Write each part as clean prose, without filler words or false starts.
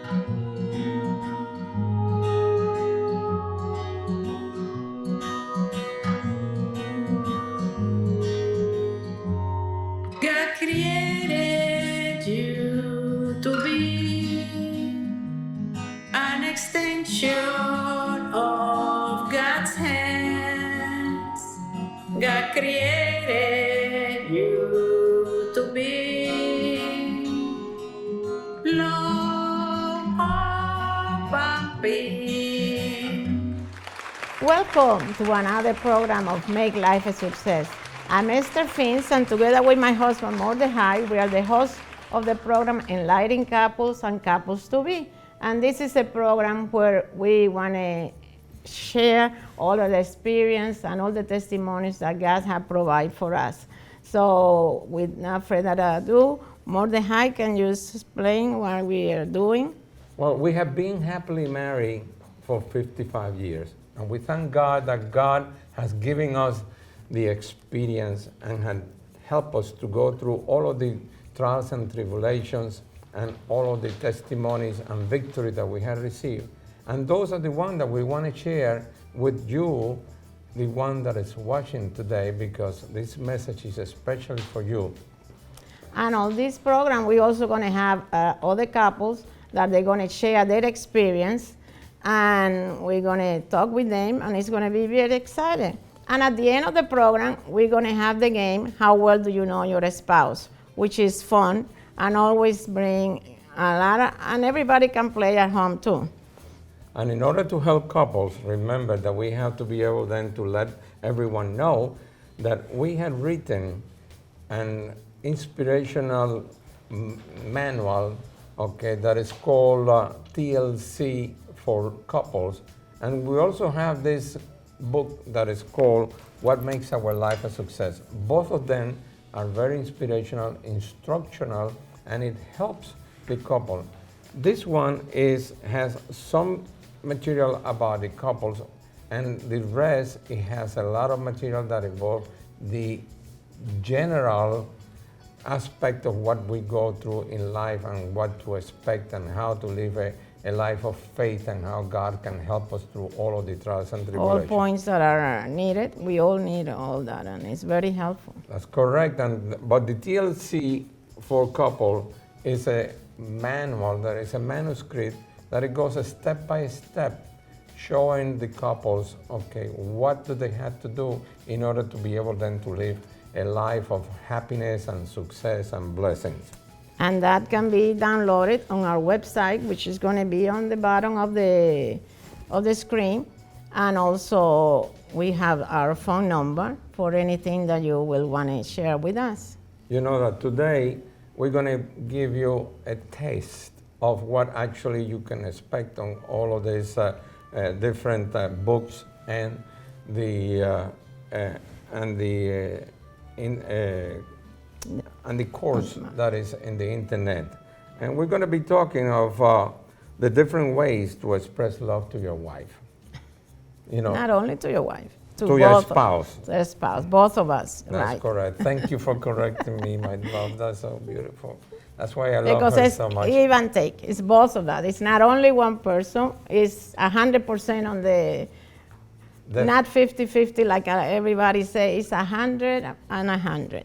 God created you to be an extension of God's hands. God created you to be love, hope, and peace. Welcome to another program of Make Life a Success. I'm Esther Fintz, and together with my husband Mordechai, we are the hosts of the program Enlightening Couples and Couples to Be. And this is a program where we want to share all of the experience and all the testimonies that God has provided for us. So without further ado, Mordechai, can you explain what we are doing? Well, we have been happily married for 55 years. And we thank God that God has given us the experience and had helped us to go through all of the trials and tribulations and all of the testimonies and victory that we have received. And those are the ones that we want to share with you, the one that is watching today, because this message is especially for you. And on this program, we're also going to have other couples that they're going to share their experience, and we're going to talk with them, and it's going to be very exciting. And at the end of the program, we're going to have the game, How Well Do You Know Your Spouse, which is fun and always bring a lot of, and everybody can play at home too. And in order to help couples, remember that we have to be able then to let everyone know that we had written an inspirational manual, okay, that is called TLC for couples. And we also have this book that is called What Makes Our Life a Success. Both of them are very inspirational, instructional, and it helps the couple. This one has some material about the couples, and the rest, it has a lot of material that involves the general aspect of what we go through in life and what to expect and how to live a life of faith and how God can help us through all of the trials and tribulations. All points that are needed, we all need all that, and it's very helpful. That's correct. But the TLC for couple is a manual, that is a manuscript that it goes step by step, showing the couples, okay, what do they have to do in order to be able then to live a life of happiness and success and blessings. And that can be downloaded on our website, which is going to be on the bottom of the screen. And also, we have our phone number for anything that you will want to share with us. You know that today we're going to give you a taste of what actually you can expect on all of these different books and the course that is in the internet. And we're going to be talking of the different ways to express love to your wife. You know, not only to your wife, to your spouse. To your spouse, both of us. That's right. correct. Thank you for correcting me, my love. That's so beautiful. That's why I love because her it's so much. give and take. It's both of that. It's not only one person. It's 100% on the not 50-50 like everybody say. It's 100 and 100.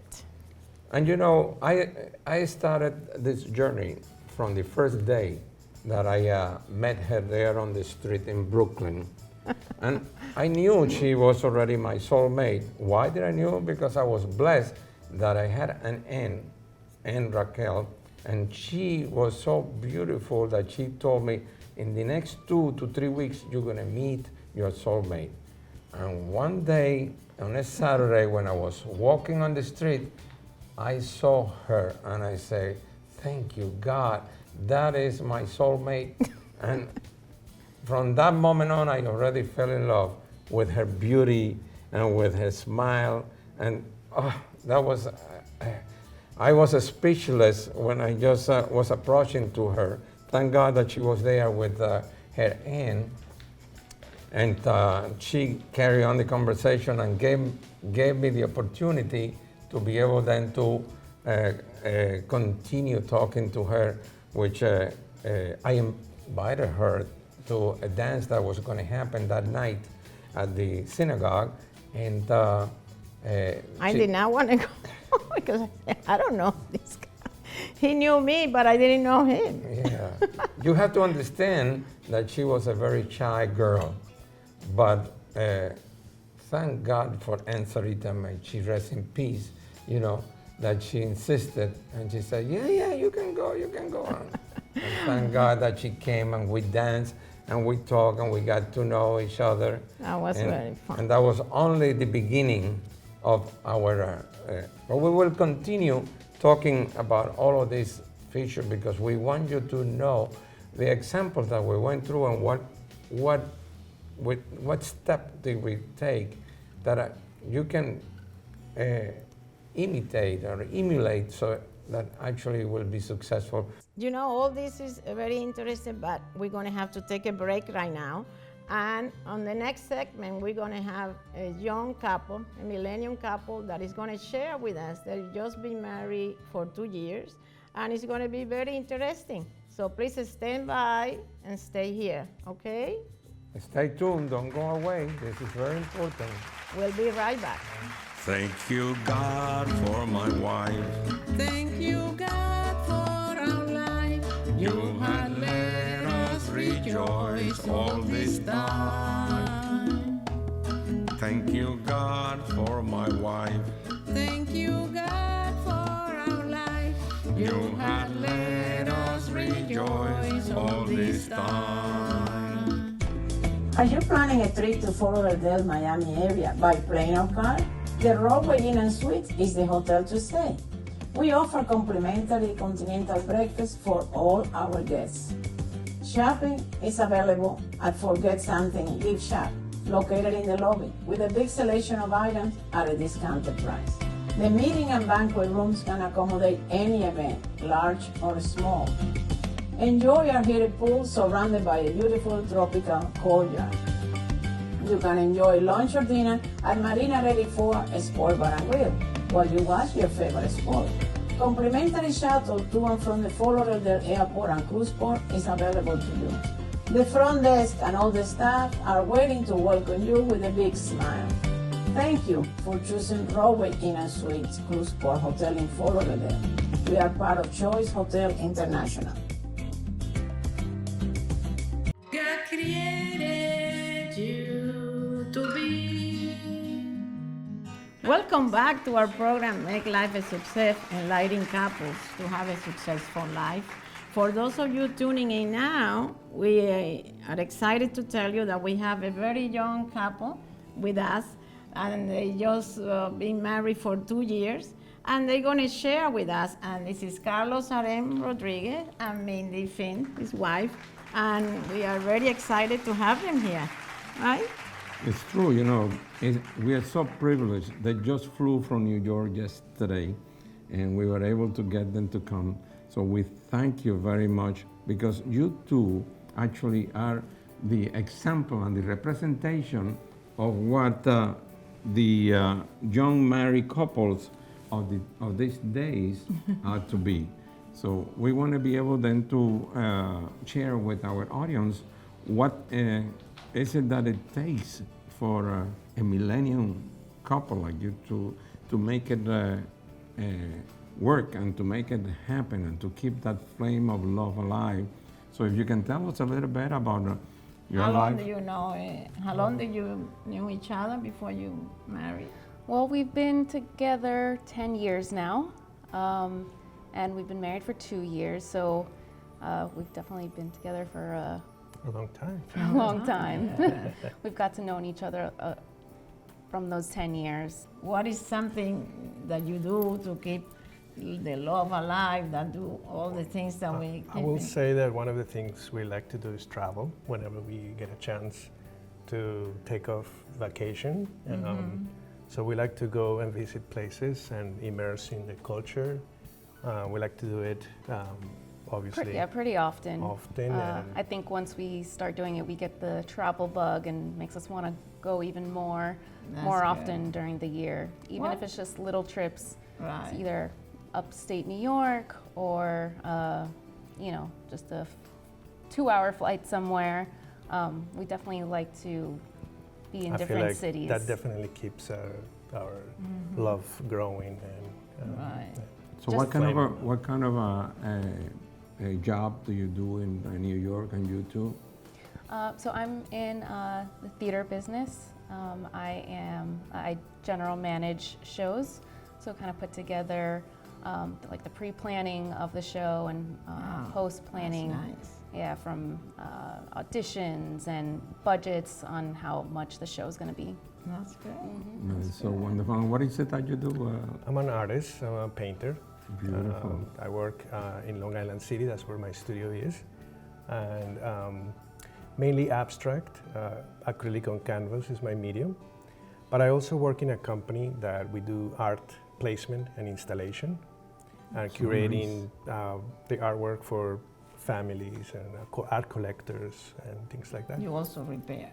And you know, I started this journey from the first day that I met her there on the street in Brooklyn. And I knew she was already my soulmate. Why did I know? Because I was blessed that I had an Aunt Raquel, and she was so beautiful that she told me, in the next 2 to 3 weeks, you're gonna meet your soulmate. And one day, on a Saturday, when I was walking on the street, I saw her and I say, thank you, God, that is my soulmate. And from that moment on, I already fell in love with her beauty and with her smile. And that was, I was speechless when I just was approaching to her. Thank God that she was there with her aunt. And she carried on the conversation and gave me the opportunity to be able then to continue talking to her, which I invited her to a dance that was going to happen that night at the synagogue, and I did not want to go because I said, I don't know this guy. He knew me, but I didn't know him. Yeah, you have to understand that she was a very shy girl, but thank God for Aunt Sarita, may she rest in peace, you know, that she insisted, and she said, yeah, you can go on. And thank God that she came and we danced and we talked and we got to know each other. That was very fun. And that was only the beginning of our, but we will continue talking about all of these features because we want you to know the examples that we went through and what step did we take that you can imitate or emulate so that actually will be successful. You know, all this is very interesting, but we're going to have to take a break right now. And on the next segment, we're going to have a young couple, a millennium couple, that is going to share with us. They've just been married for 2 years, and it's going to be very interesting. So please stand by and stay here, okay? Stay tuned, don't go away. This is very important. We'll be right back. Thank you, God, for my wife. Thank you, God, for our life. You have let us rejoice all this time. Thank you, God, for my wife. Thank you, God, for our life. You have let us rejoice all this time. Are you planning a trip to Fort Lauderdale, Miami area by plane or car? The Rodeway Inn and Suites is the hotel to stay. We offer complimentary continental breakfast for all our guests. Shopping is available at Forget Something gift shop, located in the lobby, with a big selection of items at a discounted price. The meeting and banquet rooms can accommodate any event, large or small. Enjoy our heated pool surrounded by a beautiful tropical courtyard. You can enjoy lunch or dinner at Marina Ready 4 Sport Bar and Grill while you watch your favorite sport. Complimentary shuttle to and from the Fort Lauderdale Airport and Cruise Port is available to you. The front desk and all the staff are waiting to welcome you with a big smile. Thank you for choosing Rodeway Inn and Suites Cruise Port Hotel in Fort Lauderdale. We are part of Choice Hotel International. God created you to be. Welcome back to our program, Make Life a Success, enlightening couples to have a successful life. For those of you tuning in now, we are excited to tell you that we have a very young couple with us, and they just been married for 2 years, and they're going to share with us. And this is Carlos Arem Rodriguez and Mindy Fintz, his wife, and we are very excited to have them here, right? It's true, you know, we are so privileged. They just flew from New York yesterday, and we were able to get them to come. So we thank you very much because you two actually are the example and the representation of what the young married couples of these days are to be. So we want to be able then to share with our audience what is it that it takes for a millennium couple like you to make it work and to make it happen and to keep that flame of love alive. So if you can tell us a little bit about your How long life. do you know? How long did you knew each other before you married? Well, we've been together 10 years now, and we've been married for 2 years, so we've definitely been together for A long time. a long time. We've got to know each other from those 10 years. What is something that you do to keep the love alive, that do all the things that we I will say that one of the things we like to do is travel whenever we get a chance to take off vacation. So we like to go and visit places and immerse in the culture. We like to do it, obviously. Pretty often. Often. I think once we start doing it, we get the travel bug and makes us want to go even more That's often good. during the year, even What? if it's just little trips. Right. It's either upstate New York or, just a 2-hour flight somewhere. We definitely like to be in I different feel like cities. that definitely keeps our love growing. And Right. So Just what kind of a job do you do in New York, and you too? So I'm in the theater business. I general manage shows, so kind of put together like the pre-planning of the show and post-planning. That's nice. Yeah, from auditions and budgets on how much the show's going to be. That's great. That's so wonderful. And what is it that you do? I'm an artist, I'm a painter. Beautiful. I work in Long Island City, that's where my studio is. And mainly abstract, acrylic on canvas is my medium. But I also work in a company that we do art placement and installation and curating the artwork for families and art collectors and things like that. You also repair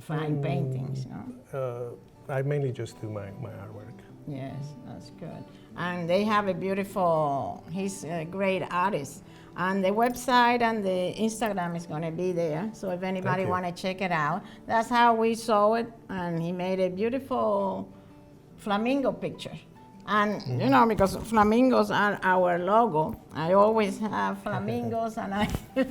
fine paintings, no? I mainly just do my artwork. Yes, that's good. And they have a beautiful, he's a great artist. And the website and the Instagram is going to be there. So if anybody you. want to check it out, that's how we saw it. And he made a beautiful flamingo picture. And you know, because flamingos are our logo, I always have flamingos and I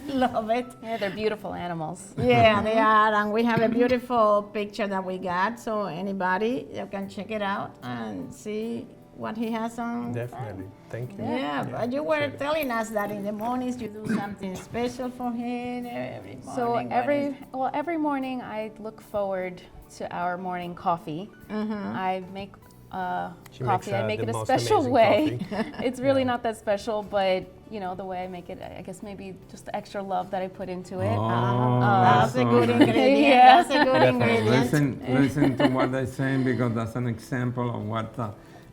love it. Yeah, they're beautiful animals. Yeah, they are, and we have a beautiful picture that we got, so anybody, you can check it out and see what he has on. Definitely, thank you. Yeah, but you were appreciate it. telling us that in the mornings you do something special for him every morning. So What is- every morning I look forward to our morning coffee. I make She coffee. makes, I make the it a most special amazing way. coffee. It's really not that special, but you know the way I make it. I guess maybe just the extra love that I put into it. That's a good nice. ingredient. Yeah. That's a good ingredient. Listen to what they're saying, because that's an example of what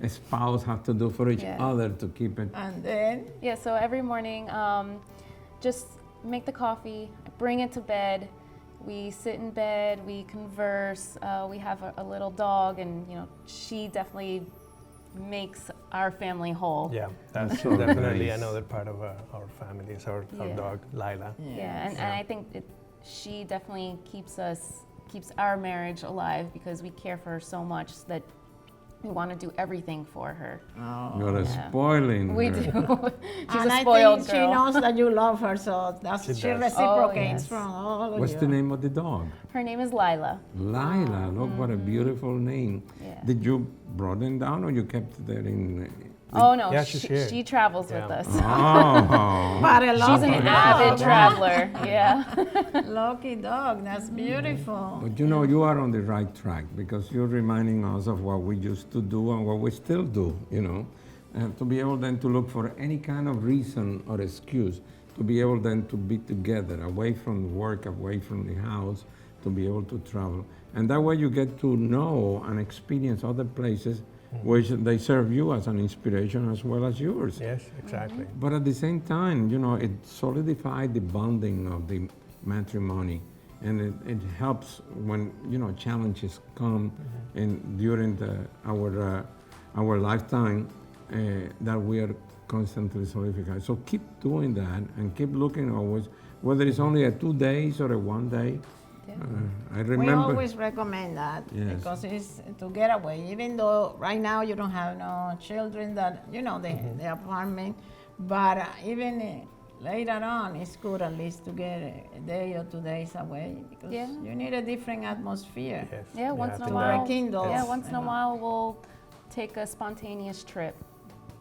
a spouse has to do for each Yeah. other to keep it. And then, Yeah. So every morning, just make the coffee, bring it to bed. We sit in bed, we converse. We have a little dog, and you know she definitely makes our family whole. Yeah, that's So definitely nice. another part of our family, is our Yeah. dog, Lila. Yeah, and I think she definitely keeps our marriage alive because we care for her so much that we want to do everything for her. You're Yeah. spoiling We her. do. She's and a I spoiled think girl. she knows that you love her, so that's, She she does. reciprocates yes. from all of What's you. the name of the dog? Her name is Lila. Lila. Look what a beautiful name. Yeah. Did you brought them down, or you kept it there in? Oh no, Yeah, she's here. she travels with Yeah. us. Oh. But a She's an lucky avid dog. traveler. Yeah. Lucky dog, that's beautiful. But you know, you are on the right track, because you're reminding us of what we used to do and what we still do, you know. And to be able then to look for any kind of reason or excuse, to be able then to be together, away from work, away from the house, to be able to travel. And that way you get to know and experience other places which they serve you as an inspiration as well as yours. Yes, exactly. But at the same time, you know, it solidified the bonding of the matrimony, and it helps when, you know, challenges come during our lifetime, that we are constantly solidified. So keep doing that and keep looking always, whether it's only a 2 days or a 1 day. I We remember. always recommend that Yes. because it's to get away. Even though right now you don't have no children, that you know the apartment, but even later on, it's good at least to get a day or 2 days away because Yeah. you need a different atmosphere. Yes. Yeah, you once have in a to while. rekindle. Yeah, Yes. once in a while we'll take a spontaneous trip.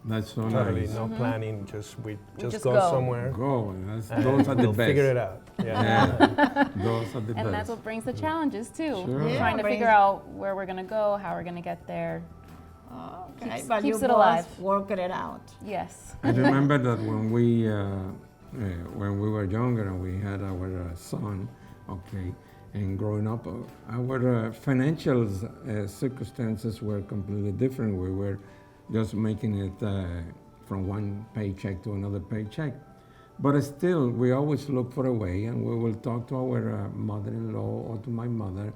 That's so Totally, nice. no planning, just just go, go. somewhere. Go. and Those are the we'll best. figure it out. Yeah. Yeah. Those are the And best. that's what brings the challenges too. Sure. Yeah, Trying to brings- figure out where we're gonna go, how we're gonna get there. Okay, Keeps- but keeps you it both alive. worked it out. Yes. I remember that when we were younger and we had our son, okay, and growing up, our financial circumstances were completely different. We were just making it from one paycheck to another paycheck. But still, we always look for a way, and we will talk to our mother-in-law or to my mother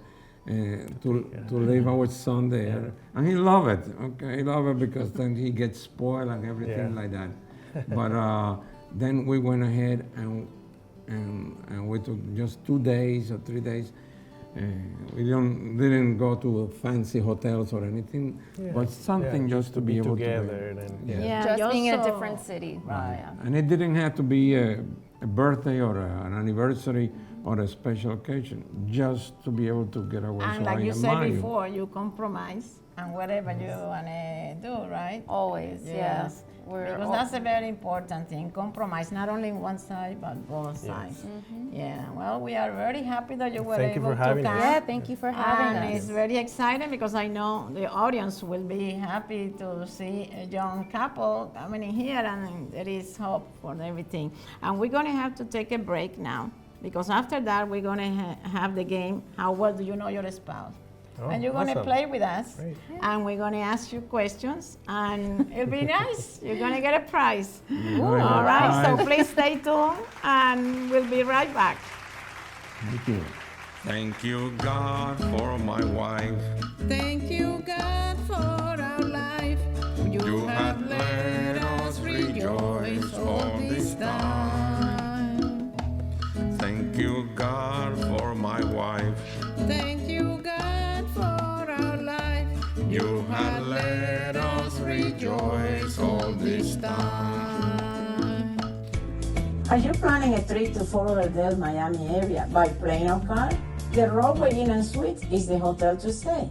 to leave our son there. And he love it, okay? He love it because then he gets spoiled and everything Yeah. like that. But then we went ahead and we took just 2 days or 3 days. We didn't go to fancy hotels or anything, but something just to be able together. to And, Yeah, Just being in a also- different city. Right. Yeah. And it didn't have to be a birthday or an anniversary or a special occasion, just to be able to get away. And So like I you said admire before, you compromise and whatever you want to do, right? Always, Yes. We're Because that's a very important thing, compromise, not only one side, but both sides. Yeah, well, we are very happy that you were Thank you able for to having come. us. Yeah, thank you for having And us. it's very exciting because I know the audience will be happy to see a young couple coming in here, and there is hope for everything. And we're going to have to take a break now because after that we're going to have the game, How Well Do You Know Your Spouse? Oh, And you're going to awesome. play with us, Great. and we're going to ask you questions, and it'll be nice. You're going to get a prize. Ooh, All right, so prize. please stay tuned, and we'll be right back. Thank you. Thank you, God, for my wife. Thank you, God, for our life. You have let us rejoice all this time. Thank you, God, for my wife. Thank you, God, for our life. You have let us rejoice all this time. Are you planning a trip to Fort Lauderdale, Miami area by plane or car? The Roadway Inn and Suites is the hotel to stay.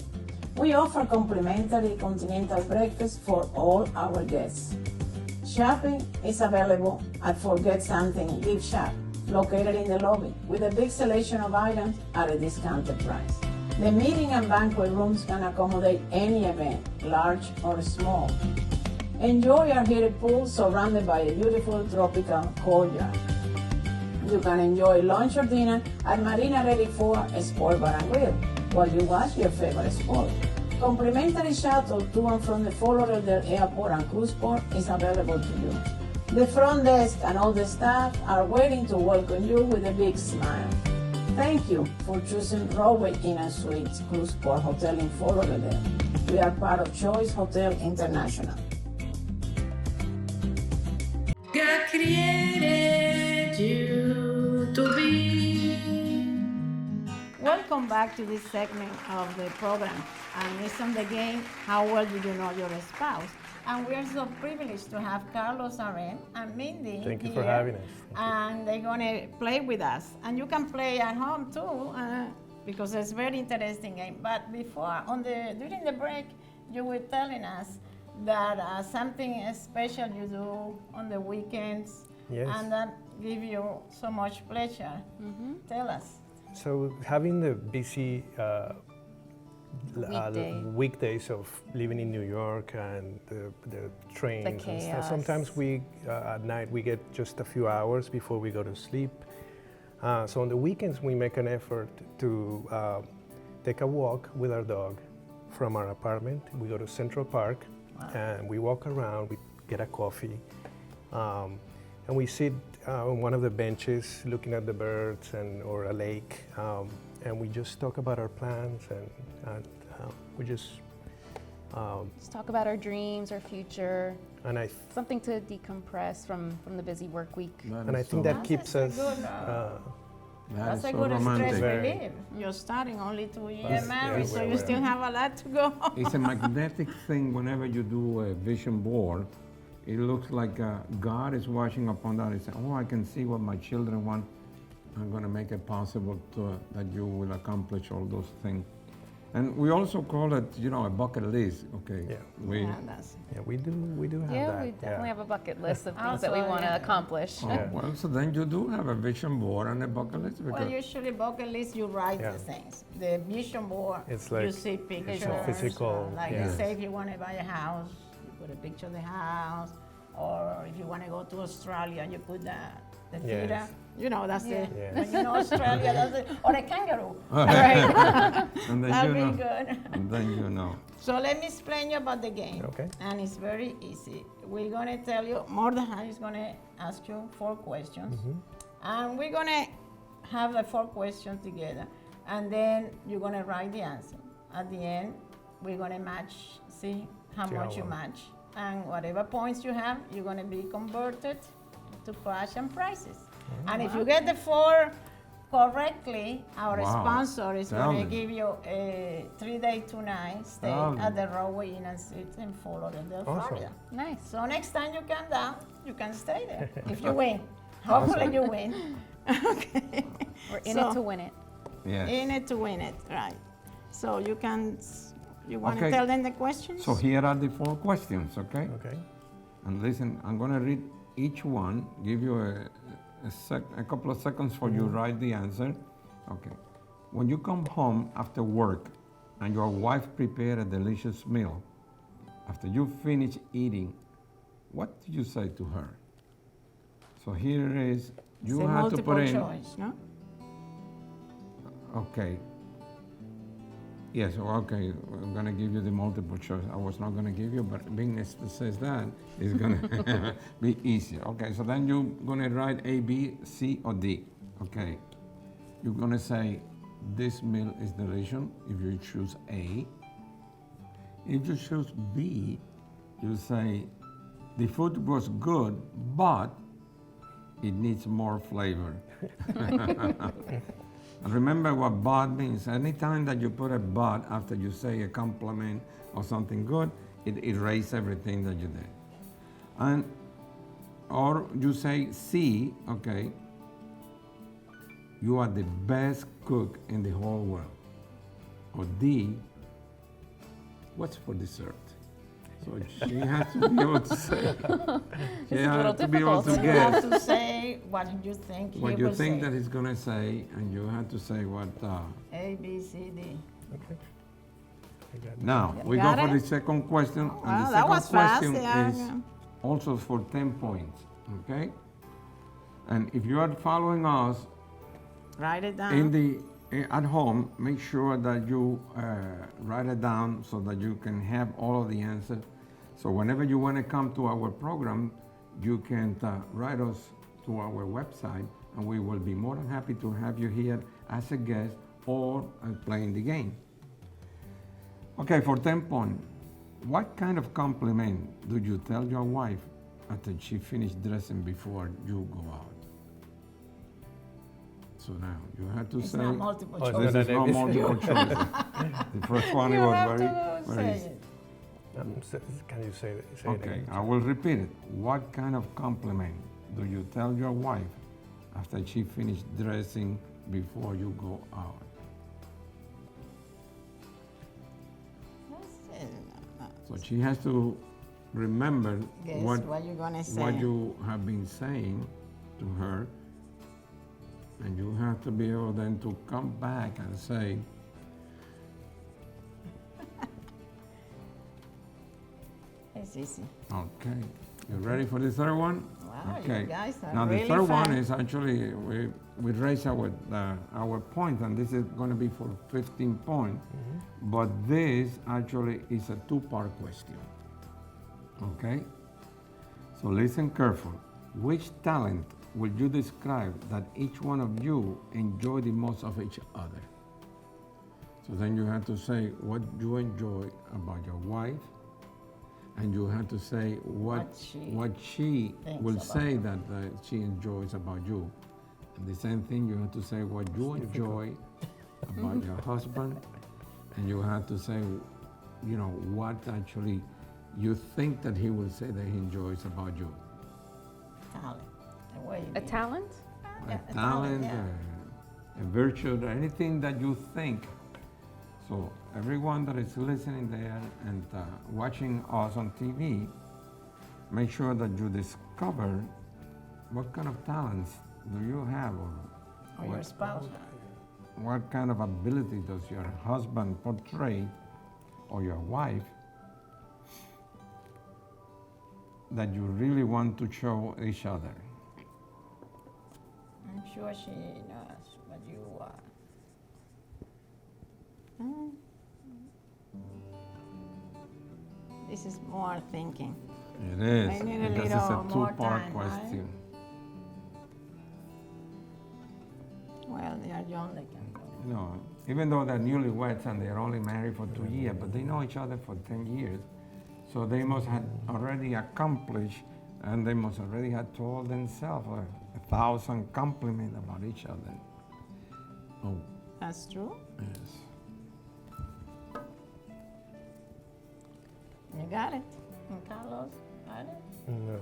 We offer complimentary continental breakfast for all our guests. Shopping is available at Forget Something gift shop, located in the lobby, with a big selection of items at a discounted price. The meeting and banquet rooms can accommodate any event, large or small. Enjoy our heated pool surrounded by a beautiful tropical courtyard. You can enjoy lunch or dinner at Marina Ready 4 Sport Bar and Grill while you watch your favorite sport. Complimentary shuttle to and from the Fort Lauderdale Airport and Cruise Port is available to you. The front desk and all the staff are waiting to welcome you with a big smile. Thank you for choosing Roadway Inn and Suites Cruise Port Hotel in Fort Lauderdale. We are part of Choice Hotel International. God created you to be. Welcome back to this segment of the program, and it's on the game, How Well Do You Know Your Spouse? And we are so privileged to have Carlos Aren and Mindy Thank you here, for having us. Thank you. and they're going to play with us. And you can play at home too, because it's a very interesting game. But before, during the break, you were telling us that something special you do on the weekends, Yes. and that give you so much pleasure. Tell us. So having the busy weekdays of living in New York and the trains and stuff, chaos. sometimes we at night we get just a few hours before we go to sleep. So on the weekends we make an effort to take a walk with our dog from our apartment. We go to Central Park and we walk around, we get a coffee, and we sit on one of the benches looking at the birds or a lake, and we just talk about our plans and we just Let's talk about our dreams, our future, and I something to decompress from the busy work week. and I think that keeps us. That's a so good stress romantic. relief. You're starting only 2 years Yes, married, yeah, so you we're- still have a lot to go. It's a magnetic thing whenever you do a vision board. It looks like God is watching upon that. He said, oh, I can see what my children want. I'm going to make it possible that you will accomplish all those things. And we also call it, a bucket list. Okay. Yeah. We, Yeah, we do have Yeah, that. we definitely have a bucket list of things Also, that we want to yeah. accomplish. oh, Yeah. well, so then you do have a vision board and a bucket list. Well, because- usually bucket list, you write Yeah. the things. The vision board, It's you like see pictures. physical, Like yeah. say if you want to buy a house, you put a picture of the house. Or if you want to go to Australia, you put the theater. Yes. That's Yeah. the, Yeah. when you know Australia, that's it. Or a kangaroo. and then That'd you be know. good. And then you know. So let me explain you about the game. Okay. And it's very easy. We're going to tell you, Mordechai is going to ask you 4 questions. And we're going to have the 4 questions together. And then you're going to write the answer. At the end, we're going to match, see how See much how you well. match. And whatever points you have, you're going to be converted to cash and prizes. And if you get the 4 correctly, our Wow. sponsor is Tell going to me. give you a 3-day, 2-night stay Tell me. at the Roadway Inn and Suites in Fort Lauderdale, Awesome. Florida. Nice. So next time you come down, you can stay there if you win. Hopefully you win. Okay. We're in So- it to win it. Yes. In it to win it, right. So you can, you want to Okay. tell them the questions? So here are the 4 questions, okay? Okay. And listen, I'm going to read each one, give you a couple of seconds for you to write the answer. Okay. When you come home after work and your wife prepared a delicious meal, after you finish eating, what do you say to her? So here it is. You It's a have to put multiple in. choice, no? Okay. Yes, okay, I'm gonna give you the multiple choice. I was not gonna give you, but being it says that, it's gonna be easier. Okay, so then you're gonna write A, B, C, or D. Okay. You're gonna say, this meal is delicious if you choose A. If you choose B, you say, the food was good, but it needs more flavor. And remember what but means. Anytime that you put a but after you say a compliment or something good, it erases everything that you did. And or you say C, okay, you are the best cook in the whole world. Or D, what's for dessert? So she has to be able to say. She It's a little has to be able difficult. to You have guess to say what you think he what you will think say. that he's gonna say, and you have to say what. A, B, C, D. Okay. I got it. Now we go got for it? the second question, and Well, the that second was fast, question yeah, is yeah. also for 10 points. Okay. And if you are following us Write it down. in the at home, make sure that you write it down so that you can have all of the answers. So whenever you want to come to our program, you can write us to our website, and we will be more than happy to have you here as a guest or playing the game. Okay, for 10 points, what kind of compliment do you tell your wife after she finished dressing before you go out? So now you have to It's say. not multiple Oh, it's choice. This is not no an multiple choice. The first one it You was have very, to very say easy. it. Can you say it Okay, again? I will repeat it. What kind of compliment do you tell your wife after she finished dressing before you go out? So she has to remember Guess what you're gonna say. what you have been saying to her, and you have to be able then to come back and say, It's easy. okay, you ready for the third one? Wow, Okay. you guys are Now really the third one fast. is actually we raise our point, and this is going to be for 15 points. But this actually is a 2-part question. Okay. So listen careful. Which talent would you describe that each one of you enjoy the most of each other? So then you have to say what you enjoy about your wife, and you have to say what she thinks will about say that she enjoys about you. And the same thing, you have to say what you enjoy about your husband, and you have to say, you know, what actually you think that he will say that he enjoys about you. Talent. The way A talent? Yeah, A talent, yeah. a virtue, anything that you think. So everyone that is listening there and watching us on TV, make sure that you discover what kind of talents do you have, Or your spouse. what kind of ability does your husband portray, or your wife, that you really want to show each other. I'm sure she knows what you are. This is more thinking. It is, I need a because it's little a more 2-part time, right? question. Well, they are young, they can go. You know, even though they're newlyweds and they're only married for 2 years, but they know each other for 10 years. So they must have already accomplished, and they must already have told themselves 1,000 compliments about each other. Oh, That's true. yes. You got it. And Carlos, got it? No,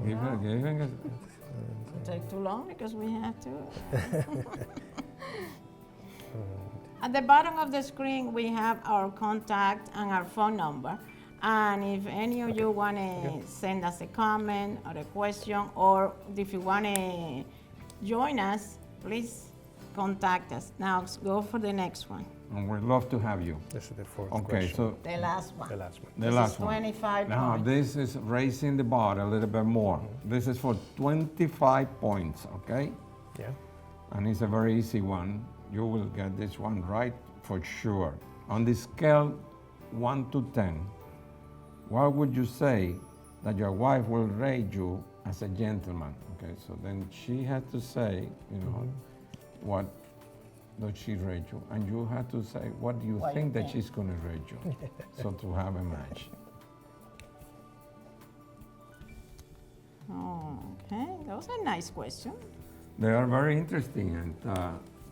Give it. Take too long because we have to. At the bottom of the screen, we have our contact and our phone number. And if any of you want to send us a comment or a question, or if you want to join us, please contact us. Now, let's go for the next one. And we'd love to have you. this is the fourth Okay, question. so The last one. The last one. the This last is one. 25 Now, points. this is raising the bar a little bit more. This is for 25 points, okay? Yeah. And it's a very easy one. You will get this one right for sure. On the scale 1 to 10, what would you say that your wife will rate you as a gentleman? Okay, so then she had to say, you know, what does she rate you? And you had to say, what do you What think you that think. she's going to rate you? So to have a match. Okay, that was a nice question. They are very interesting, and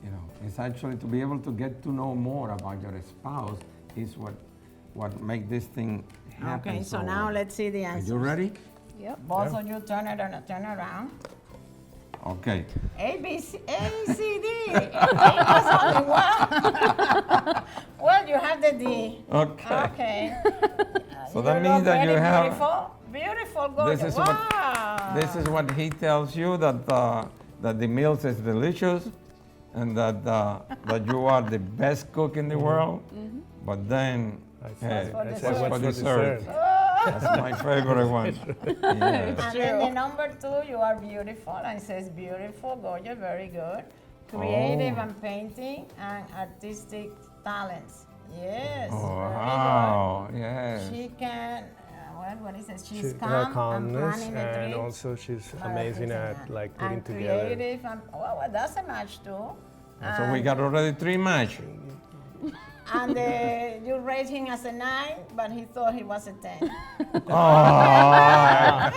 you know, it's actually to be able to get to know more about your spouse is what make this thing happen. Okay, so now let's see the Are answer. you ready? Yep. Both of you turn around. Okay. A, B, C, A, C, D. There's only one. Well, you have the D. Okay. Okay. So that means that you have. Beautiful, gorgeous. This is wow. This is what he tells you that that the meals is delicious, and that that you are the best cook in the world. But then, hey, for what's dessert. for dessert? That's my favorite one. Yes. And then the number 2, you are beautiful, and it says beautiful, gorgeous, very good. Creative and painting and artistic talents. Yes, Oh, very wow. Yes. good. She can, what is it? She's She's calm and calmness, planning the and trip. also she's But amazing everything, at like putting and together. creative, and, well, that's a match too. So we got already 3 match. And you rate him as a 9, but he thought he was a 10. Oh.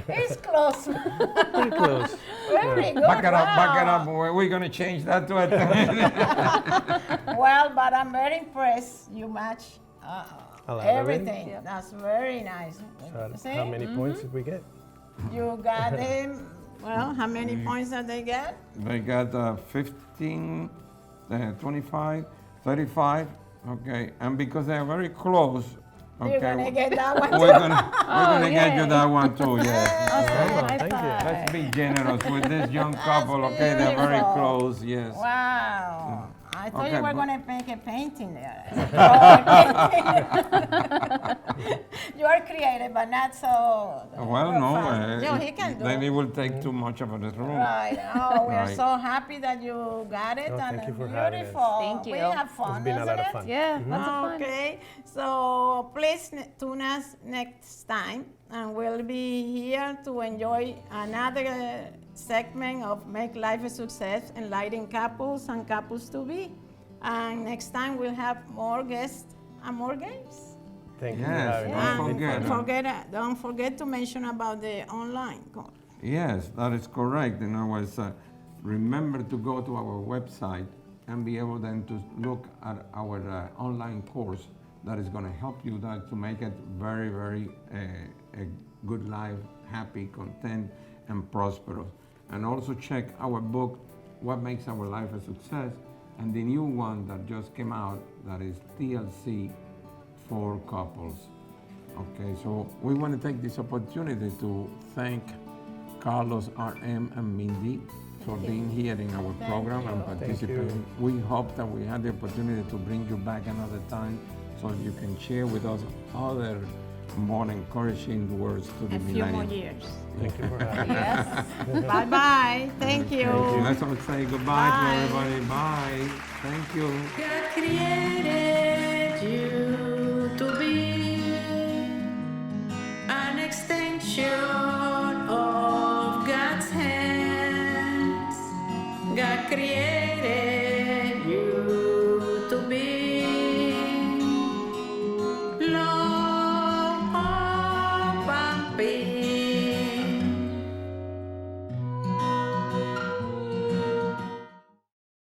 It's close. Pretty close. Very good. Back it up, back it wow. up. We're going to change that to a 10. Well, but I'm very impressed. You match A lot of everything. Yep. That's very nice. So See? how many points did we get? You got him. Well, how many points did they get? They got 15, 25, 35. Okay, and because they're very close, okay, You're gonna get that one we're too. gonna get you that one too. Yes. Oh, High thank you. five. Let's be generous with this young couple. Okay, they're very beautiful. close. Yes. Wow. I thought Okay, you were but- going to make a painting there. You are creative, but not so. Well, real no. fast. Yo, he can do then it. it will take too much of this room. Right. Oh, we are Right. so happy that you got it. Oh, and thank you for beautiful. having us. Thank We you. have fun. It's been a lot of isn't fun. it? Yeah, lots of fun. Okay, so please tune us next time, and we'll be here to enjoy another segment of Make Life a Success, enlightening couples and couples to be. And next time we'll have more guests and more games. Thank you for Yes, having don't us. Don't forget to mention about the online course. Yes, that is correct. In other words, remember to go to our website and be able then to look at our online course that is going to help you that to make it very, very a good life, happy, content, and prosperous. And also check our book, What Makes Our Life a Success, and the new one that just came out that is TLC for couples. Okay, so we want to take this opportunity to thank Carlos, RM, and Mindy for being here in our program and participating. We hope that we had the opportunity to bring you back another time so you can share with us other more encouraging words to the A few more millennials. years. Thank you for having us. Yes. Bye-bye. Thank you. Let's all say goodbye Bye. to everybody. Bye. Thank you. God created you to be an extension of God's hands. God created